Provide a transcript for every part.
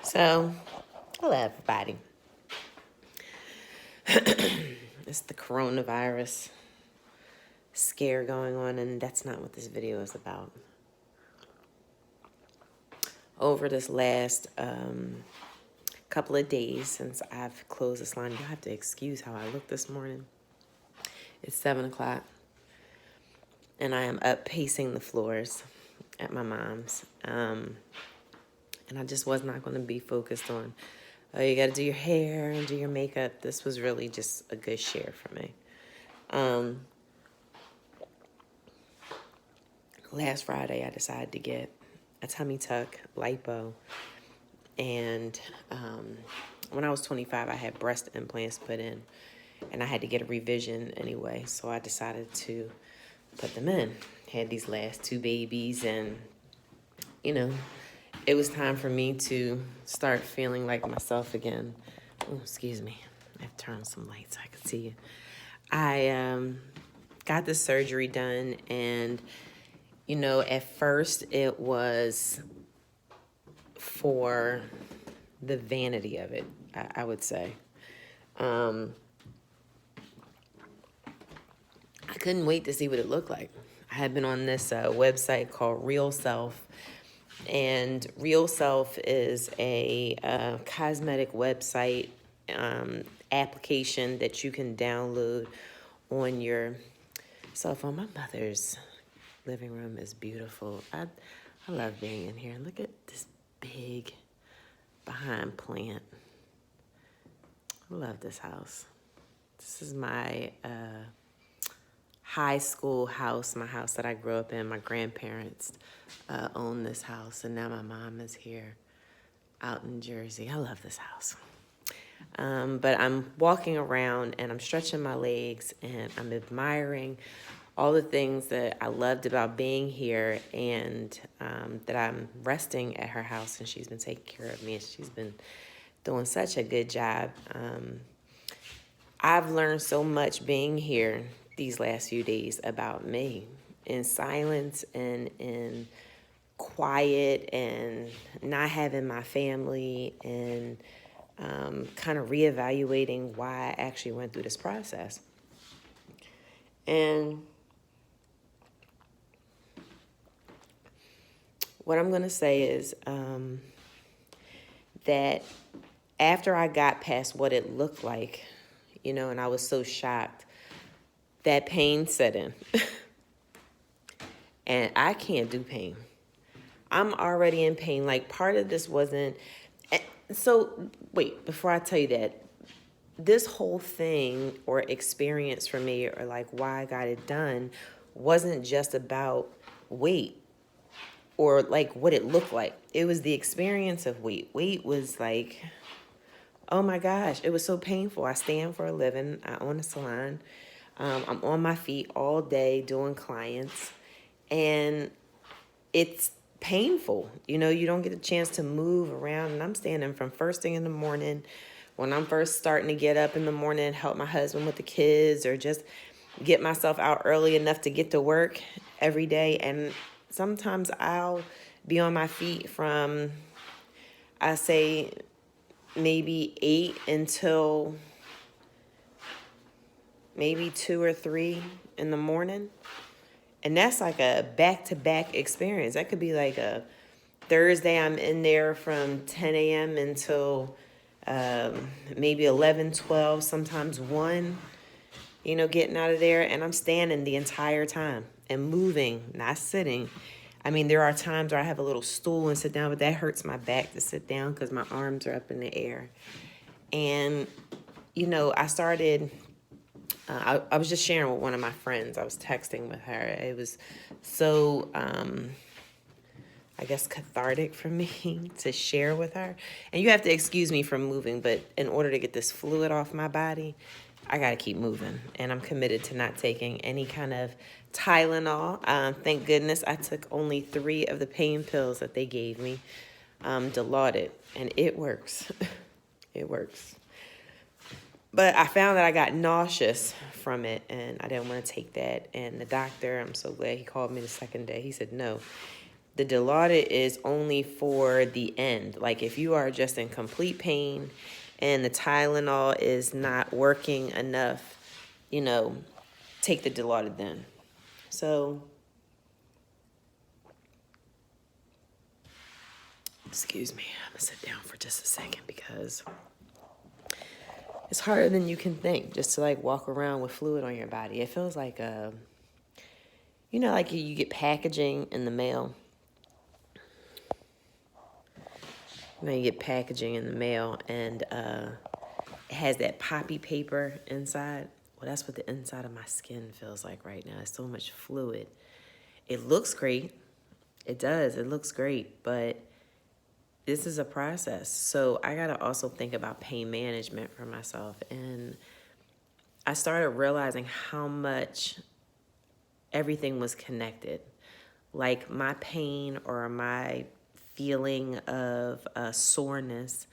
So, hello everybody. It's the coronavirus scare going on, and that's not what this video is about. Over this last couple of days since I've closed the salon, you'll have to excuse how I look this morning. It's 7 o'clock, and I am up pacing the floors at my mom's. And I just was not going to be focused on, oh, you got to do your hair and do your makeup. This was really just a good share for me. Last Friday, I decided to get a tummy tuck, lipo, and when I was 25, I had breast implants put in, and I had to get a revision anyway, so I decided to put them in. Had these last two babies, and, you know, it was time for me to start feeling like myself again. Oh, excuse me. I have to turn on some lights so I can see you. I got the surgery done, and, you know, at first it was for the vanity of it, I would say. I couldn't wait to see what it looked like. I had been on this website called Real Self, and Real Self is a cosmetic website application that you can download on your cell phone. My mother's living room is beautiful. I love being in here. Look at this big behind plant. I love this house. This is my high school house, my house that I grew up in. My grandparents owned this house, and now my mom is here out in Jersey. I love this house. But I'm walking around, and I'm stretching my legs, and I'm admiring all the things that I loved about being here, and that I'm resting at her house, and she's been taking care of me, and she's been doing such a good job. I've learned so much being here these last few days about me, in silence and in quiet, and not having my family, and kind of reevaluating why I actually went through this process. And what I'm going to say is that after I got past what it looked like, you know, and I was so shocked, that pain set in. And I can't do pain. I'm already in pain. Like, part of this wasn't... So, wait, before I tell you that, this whole thing or experience for me, or like why I got it done, wasn't just about weight or like what it looked like. It was the experience of weight. Weight was like, oh my gosh, it was so painful. I stand for a living. I own a salon. I'm on my feet all day doing clients, and it's painful. You know, you don't get a chance to move around, and I'm standing from first thing in the morning when I'm first starting to get up in the morning and help my husband with the kids, or just get myself out early enough to get to work every day. And sometimes I'll be on my feet from, I say, maybe 8 until maybe 2 or 3 in the morning. And that's like a back-to-back experience. That could be like a Thursday, I'm in there from 10 a.m. until maybe 11, 12, sometimes 1, you know, getting out of there. And I'm standing the entire time and moving, not sitting. I mean, there are times where I have a little stool and sit down, but that hurts my back to sit down because my arms are up in the air. And, you know, I started... I was just sharing with one of my friends. I was texting with her. It was so, I guess, cathartic for me to share with her. And you have to excuse me from moving, but in order to get this fluid off my body, I got to keep moving. And I'm committed to not taking any kind of Tylenol. Thank goodness I took only 3 of the pain pills that they gave me, Dilaudid, and it works. It works. But I found that I got nauseous from it, and I didn't want to take that. And the doctor, I'm so glad he called me the second day. He said, no, The Dilaudid is only for the end. Like if you are just in complete pain and the Tylenol is not working enough, you know, take the Dilaudid then. So, excuse me, I'm gonna sit down for just a second because it's harder than you can think just to like walk around with fluid on your body. It feels like, you know, like you get packaging in the mail. You know, you get packaging in the mail and it has that poppy paper inside. Well, that's what the inside of my skin feels like right now. It's so much fluid. It looks great. It does. It looks great. But this is a process. So I got to also think about pain management for myself. And I started realizing how much everything was connected. Like my pain or my feeling of soreness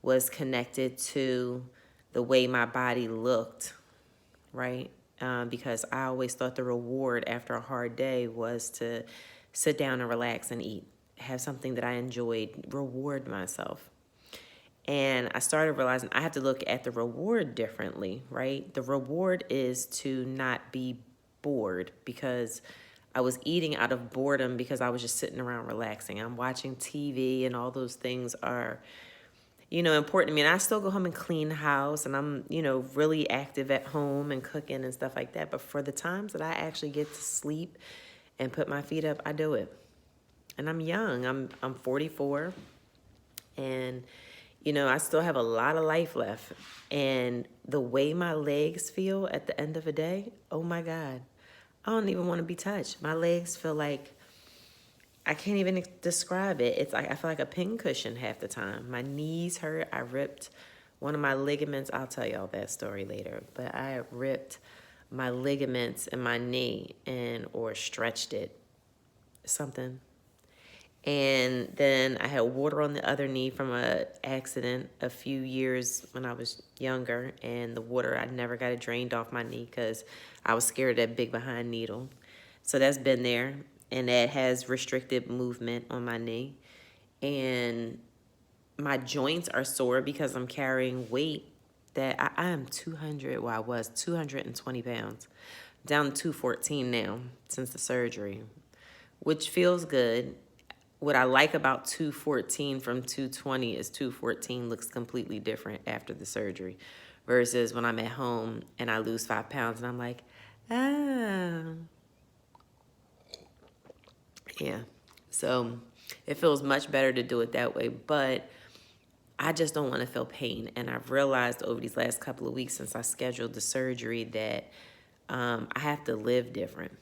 was connected to the way my body looked, right? Because I always thought the reward after a hard day was to sit down and relax and eat, have something that I enjoyed, reward myself. And I started realizing I have to look at the reward differently, right? The reward is to not be bored because I was eating out of boredom because I was just sitting around relaxing. I'm watching TV and all those things are, you know, important to me. And I still go home and clean the house and I'm, you know, really active at home and cooking and stuff like that. But for the times that I actually get to sleep and put my feet up, I do it. And I'm young. I'm 44 and you know, I still have a lot of life left. And the way my legs feel at the end of a day, oh my God, I don't even want to be touched. My legs feel like, I can't even describe it. It's like, I feel like a pincushion half the time. My knees hurt. I ripped one of my ligaments. I'll tell y'all that story later. But I ripped my ligaments in my knee or stretched it, something. And then I had water on the other knee from an accident a few years when I was younger. And the water, I never got it drained off my knee because I was scared of that big behind needle. So that's been there. And that has restricted movement on my knee. And my joints are sore because I'm carrying weight that I am 200, well, I was 220 pounds. Down to 214 now since the surgery, which feels good. What I like about 214 from 220 is 214 looks completely different after the surgery versus when I'm at home and I lose 5 pounds and I'm like, ah. Yeah. So it feels much better to do it that way, but I just don't want to feel pain. And I've realized over these last couple of weeks since I scheduled the surgery that I have to live different.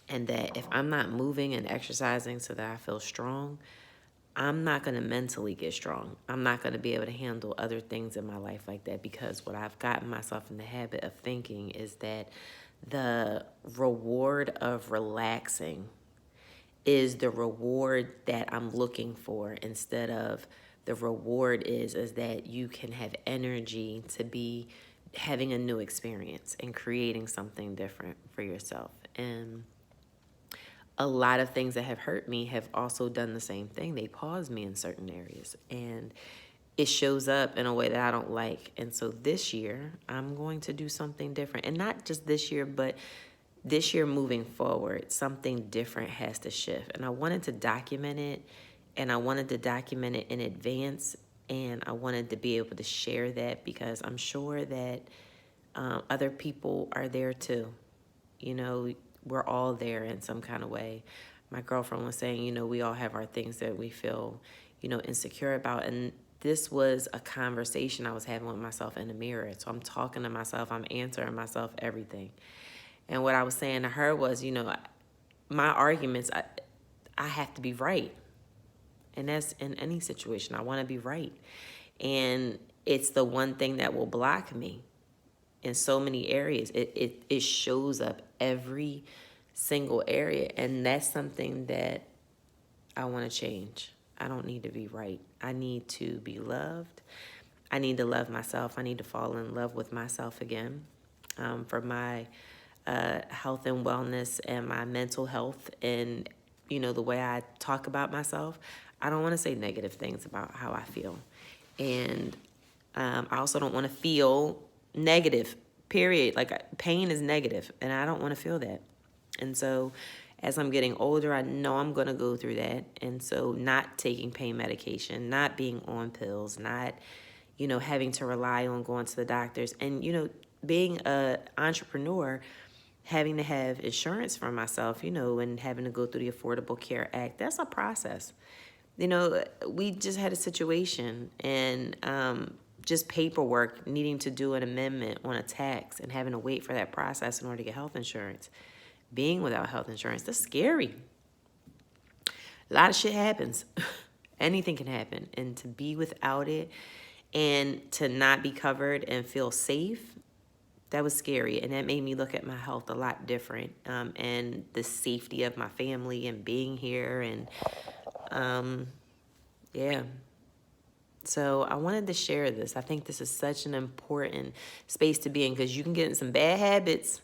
And that if I'm not moving and exercising so that I feel strong, I'm not going to mentally get strong. I'm not going to be able to handle other things in my life like that because what I've gotten myself in the habit of thinking is that the reward of relaxing is the reward that I'm looking for instead of the reward is that you can have energy to be having a new experience and creating something different for yourself. And a lot of things that have hurt me have also done the same thing. They pause me in certain areas and it shows up in a way that I don't like. And so this year, I'm going to do something different. And not just this year, but this year moving forward, something different has to shift. And I wanted to document it, and I wanted to document it in advance, and I wanted to be able to share that because I'm sure that other people are there too. You know, we're all there in some kind of way. My girlfriend was saying, you know, we all have our things that we feel, you know, insecure about. And this was a conversation I was having with myself in the mirror. So I'm talking to myself, I'm answering myself everything. And what I was saying to her was, you know, my arguments, I have to be right. And that's in any situation. I want to be right. And it's the one thing that will block me in so many areas. It shows up every single area. And that's something that I want to change. I don't need to be right. I need to be loved. I need to love myself. I need to fall in love with myself again for my health and wellness and my mental health and, the way I talk about myself. I don't want to say negative things about how I feel. And I also don't want to feel negative, period. Like, pain is negative, and I don't want to feel that. And so as I'm getting older, I know I'm going to go through that. And so not taking pain medication, not being on pills, not, having to rely on going to the doctors. And, being an entrepreneur, having to have insurance for myself, and having to go through the Affordable Care Act, that's a process. We just had a situation, and just paperwork, needing to do an amendment on a tax and having to wait for that process in order to get health insurance. Being without health insurance, that's scary. A lot of shit happens. Anything can happen. And to be without it and to not be covered and feel safe, that was scary. And that made me look at my health a lot different, and the safety of my family and being here. And yeah. So I wanted to share this. I think this is such an important space to be in, because you can get in some bad habits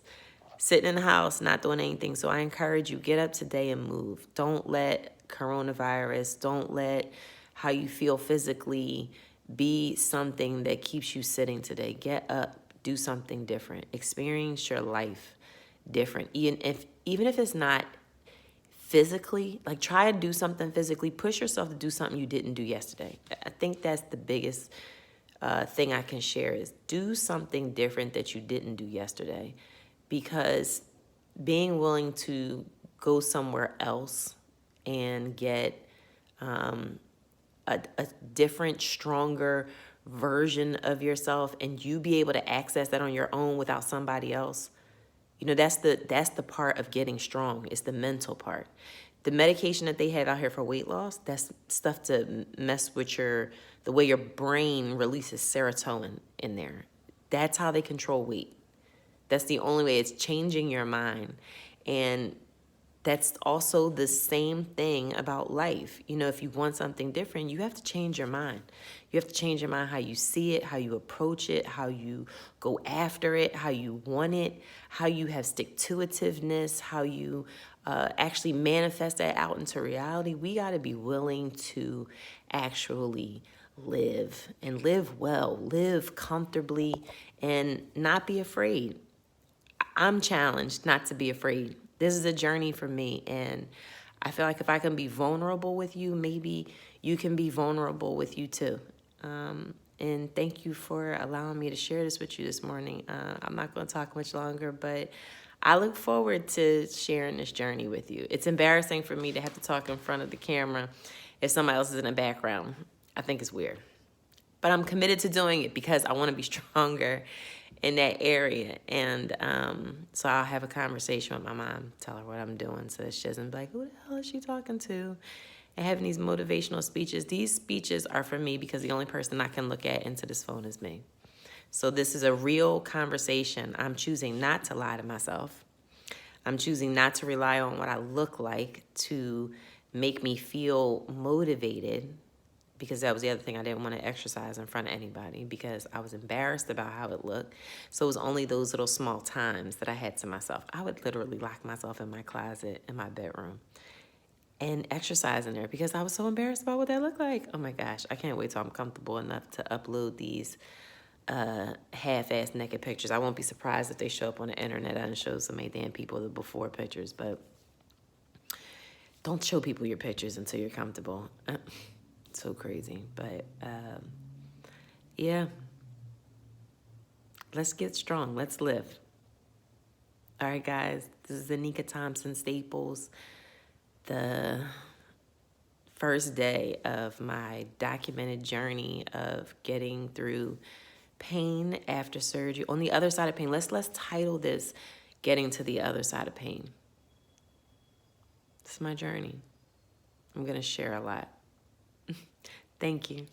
sitting in the house, not doing anything. So I encourage you, get up today and move. Don't let coronavirus, don't let how you feel physically be something that keeps you sitting today. Get up, do something different. Experience your life different. Even if it's not physically, like, try to do something physically. Push yourself to do something you didn't do yesterday. I think that's the biggest thing I can share, is do something different that you didn't do yesterday. Because being willing to go somewhere else and get a different, stronger version of yourself, and you be able to access that on your own without somebody else, that's the part of getting strong. It's the mental part. The medication that they have out here for weight loss, that's stuff to mess with the way your brain releases serotonin in there. That's how they control weight. That's the only way. It's changing your mind. And that's also the same thing about life. If you want something different, you have to change your mind. You have to change your mind, how you see it, how you approach it, how you go after it, how you want it, how you have stick-to-itiveness, how you actually manifest that out into reality. We got to be willing to actually live, and live well, live comfortably, and not be afraid. I'm challenged not to be afraid. This is a journey for me, and I feel like if I can be vulnerable with you, maybe you can be vulnerable with you too. And thank you for allowing me to share this with you this morning. I'm not going to talk much longer, but I look forward to sharing this journey with you. It's embarrassing for me to have to talk in front of the camera if somebody else is in the background. I think it's weird. But I'm committed to doing it because I want to be stronger in that area. And so I'll have a conversation with my mom, tell her what I'm doing, so that she doesn't be like, who the hell is she talking to? And having these motivational speeches. These speeches are for me because the only person I can look at into this phone is me. So this is a real conversation. I'm choosing not to lie to myself. I'm choosing not to rely on what I look like to make me feel motivated, because that was the other thing. I didn't want to exercise in front of anybody because I was embarrassed about how it looked. So it was only those little small times that I had to myself. I would literally lock myself in my closet in my bedroom and exercise in there because I was so embarrassed about what that looked like. Oh my gosh, I can't wait till I'm comfortable enough to upload these half-ass naked pictures. I won't be surprised if they show up on the internet. I done showed so many damn people the before pictures, but don't show people your pictures until you're comfortable. So crazy. But yeah, let's get strong. Let's live. All right, guys, this is Anika Thompson Staples, the first day of my documented journey of getting through pain after surgery. On the other side of pain. Let's title this Getting to the Other Side of Pain. It's my journey. I'm going to share a lot. Thank you.